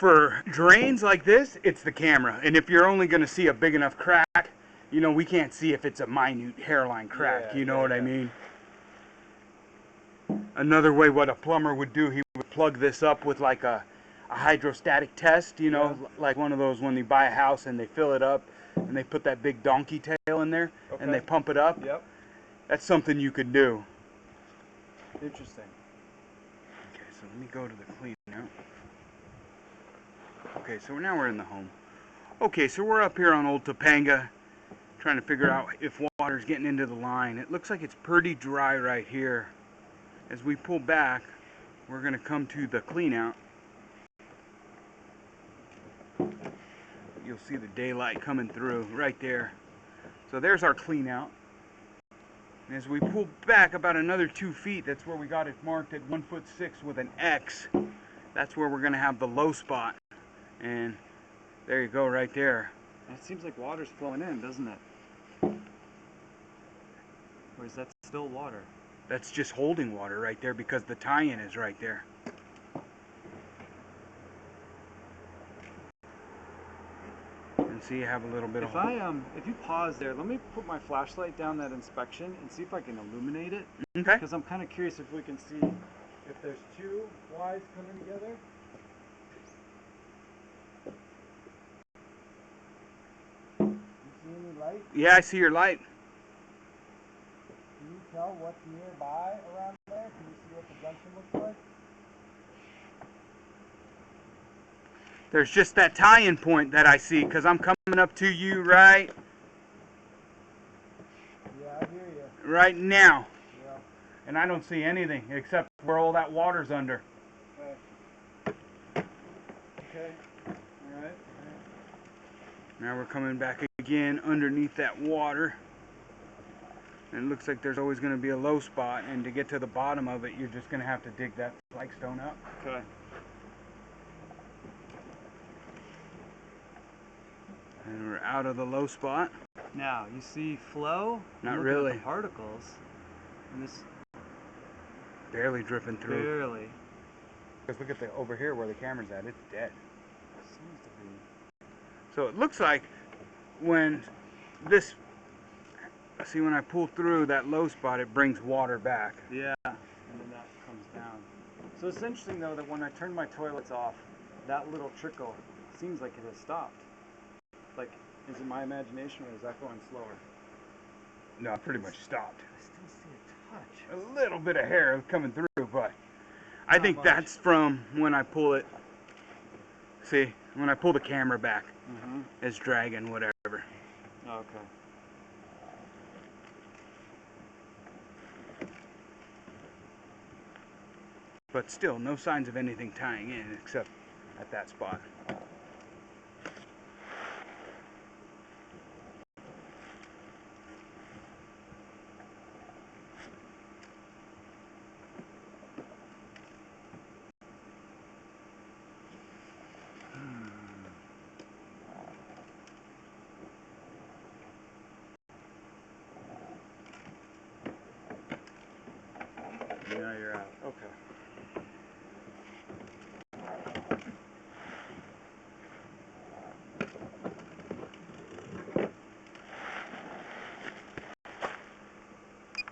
For drains like this, it's the camera. And if you're only going to see a big enough crack, you know, we can't see if it's a minute hairline crack. Yeah, you know what I yeah. mean? Another way what a plumber would do, he would plug this up with like a hydrostatic test, you know, like one of those when you buy a house and they fill it up and they put that big donkey tail in there and they pump it up. Yep. That's something you could do. Interesting. Okay, so let me go to the clean out. Okay, so now we're in the home. Okay, so we're up here on Old Topanga trying to figure out if water's getting into the line. It looks like it's pretty dry right here. As we pull back, we're going to come to the clean out. You'll see the daylight coming through right there. So there's our clean out. And as we pull back about another 2 feet, that's where we got it marked at 1'6" with an X. That's where we're going to have the low spot. And there you go right there. It seems like water's flowing in, doesn't it? Or is that still water? That's just holding water right there because the tie-in is right there. And see, you have a little bit of... If you pause there, let me put my flashlight down that inspection and see if I can illuminate it. Okay. Because I'm kind of curious if we can see if there's two Ys coming together. You see any light? Yeah, I see your light. Can you tell what's nearby around there? Can you see what the junction looks like? There's just that tie-in point that I see because I'm coming up to you right Yeah, I hear you. right now. Yeah. And I don't see anything except where all that water's under. Okay. Okay. All right. Now we're coming back again underneath that water. And it looks like there's always going to be a low spot, and to get to the bottom of it, you're just going to have to dig that flagstone up. Okay. And we're out of the low spot. Now, you see flow? Not Look really. at the particles. And this Barely dripping through. barely. Because look at the over here where the camera's at, it's dead. Seems to be. So it looks like when this, see when I pull through that low spot, it brings water back. Yeah. And then that comes down. So it's interesting though that when I turn my toilets off, that little trickle seems like it has stopped. Like, is it my imagination or is that going slower? No, it pretty much stopped. I still see a touch. A little bit of hair coming through, but I think much. that's from when I pull it. See, when I pull the camera back, it's dragging whatever. Okay. But still, no signs of anything tying in except at that spot. Yeah, you're out. Okay.